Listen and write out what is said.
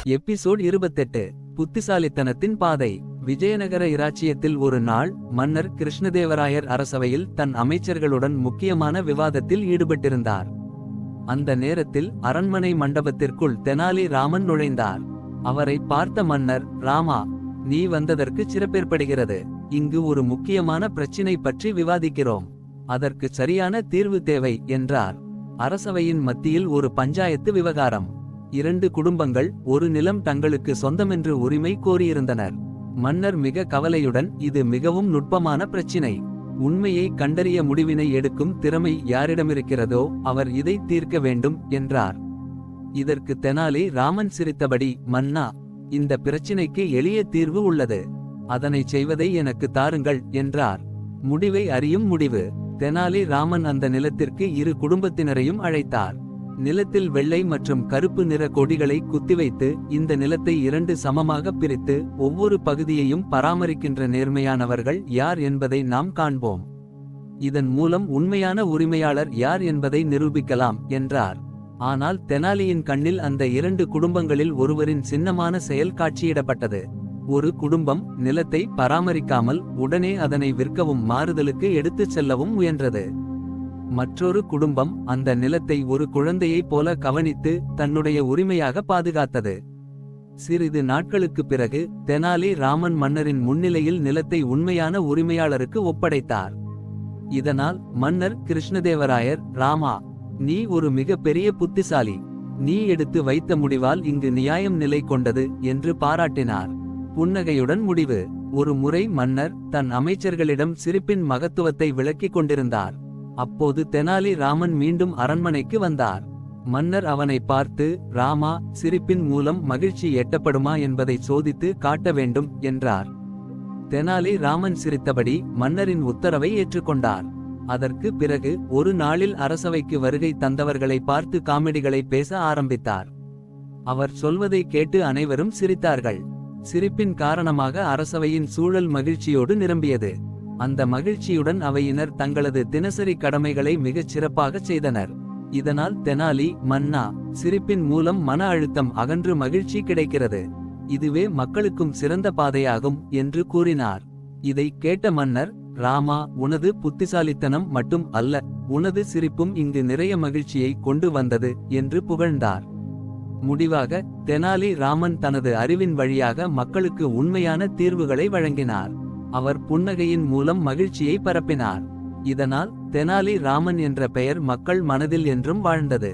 Episode 28. புத்திசாலித்தனத்தின் பாதை. விஜயநகர இராச்சியத்தில் ஒரு நாள் மன்னர் கிருஷ்ணதேவராயர் அரசவையில் தன் அமைச்சர்களுடன் முக்கியமான விவாதத்தில் ஈடுபட்டிருந்தார். அந்த நேரத்தில் அரண்மனை மண்டபத்திற்குள் தெனாலி ராமன் நுழைந்தார். அவரை பார்த்த மன்னர், ராமா, நீ வந்ததற்கு சிறப்பேற்படுகிறது. இங்கு ஒரு முக்கியமான பிரச்சினை பற்றி விவாதிக்கிறோம். அதற்கு சரியான தீர்வு தேவை என்றார். அரசவையின் மத்தியில் ஒரு பஞ்சாயத்து விவகாரம். 2 குடும்பங்கள் ஒரு நிலம் தங்களுக்கு சொந்தமென்று உரிமை கோரியிருந்தனர். மன்னர் மிக கவலையுடன், இது மிகவும் நுட்பமான பிரச்சினை. உண்மையை கண்டறிய முடிவினை எடுக்கும் திறமை யாரிடமிருக்கிறதோ அவர் இதை தீர்க்க வேண்டும் என்றார். இதற்கு தெனாலி ராமன் சிரித்தபடி, மன்னா, இந்த பிரச்சினைக்கு எளிய தீர்வு உள்ளது. அதனை செய்வதை எனக்கு தாருங்கள் என்றார். முடிவை அறியும் முடிவு. தெனாலி ராமன் அந்த நிலத்திற்கு 2 குடும்பத்தினரையும் அழைத்தார். நிலத்தில் வெள்ளை மற்றும் கருப்பு நிற கொடிகளை குத்திவைத்து இந்த நிலத்தை 2 சமமாக பிரித்து ஒவ்வொரு பகுதியையும் பராமரிக்கின்ற நேர்மையானவர்கள் யார் என்பதை நாம் காண்போம். இதன் மூலம் உண்மையான உரிமையாளர் யார் என்பதை நிரூபிக்கலாம் என்றார். ஆனால் தெனாலியின் கண்ணில் அந்த 2 குடும்பங்களில் ஒருவரின் சின்னமான செயல் காட்சியிடப்பட்டது. ஒரு குடும்பம் நிலத்தை பராமரிக்காமல் உடனே அதனை விற்கவும் மாறுதலுக்கு எடுத்துச் செல்லவும் முயன்றது. மற்றொரு குடும்பம் அந்த நிலத்தை ஒரு குழந்தையைப் போல கவனித்து தன்னுடைய உரிமையாக பாதுகாத்தது. சிறிது நாட்களுக்கு பிறகு தெனாலி ராமன் மன்னரின் முன்னிலையில் நிலத்தை உண்மையான உரிமையாளருக்கு ஒப்படைத்தார். இதனால் மன்னர் கிருஷ்ணதேவராயர், ராமா, நீ ஒரு மிக பெரிய புத்திசாலி. நீ எடுத்து வைத்த முடிவால் இங்கு நியாயம் நிலை கொண்டது என்று பாராட்டினார். புன்னகையுடன் முடிவு. ஒரு முறை மன்னர் தன் அமைச்சர்களிடம் சிரிப்பின் மகத்துவத்தை விளக்கிக் கொண்டிருந்தார். அப்போது தெனாலி ராமன் மீண்டும் அரண்மனைக்கு வந்தார். மன்னர் அவனை பார்த்து, ராமா, சிரிப்பின் மூலம் மகிழ்ச்சி எட்டப்படுமா என்பதை சோதித்து காட்ட வேண்டும் என்றார். தெனாலி ராமன் சிரித்தபடி மன்னரின் உத்தரவை ஏற்றுக்கொண்டார். அதற்கு பிறகு ஒரு நாளில் அரசவைக்கு வருகை தந்தவர்களை பார்த்து காமெடிகளை பேச ஆரம்பித்தார். அவர் சொல்வதை கேட்டு அனைவரும் சிரித்தார்கள். சிரிப்பின் காரணமாக அரசவையின் சூழல் மகிழ்ச்சியோடு நிரம்பியது. அந்த மகிழ்ச்சியுடன் அவையினர் தங்களது தினசரி கடமைகளை மிகச் சிறப்பாகச் செய்தனர். இதனால் தெனாலி, மன்னா, சிரிப்பின் மூலம் மன அழுத்தம் அகன்று மகிழ்ச்சி கிடைக்கிறது. இதுவே மக்களுக்கும் சிறந்த பாதையாகும் என்று கூறினார். இதை கேட்ட மன்னர், ராமா, உனது புத்திசாலித்தனம் மட்டும் அல்ல, உனது சிரிப்பும் இங்கு நிறைய மகிழ்ச்சியை கொண்டு வந்தது என்று புகழ்ந்தார். முடிவாக தெனாலி ராமன் தனது அறிவின் வழியாக மக்களுக்கு உண்மையான தீர்வுகளை வழங்கினார். அவர் புன்னகையின் மூலம் மகிழ்ச்சியை பரப்பினார். இதனால் தெனாலி ராமன் என்ற பெயர் மக்கள் மனதில் என்றும் வாழ்ந்தது.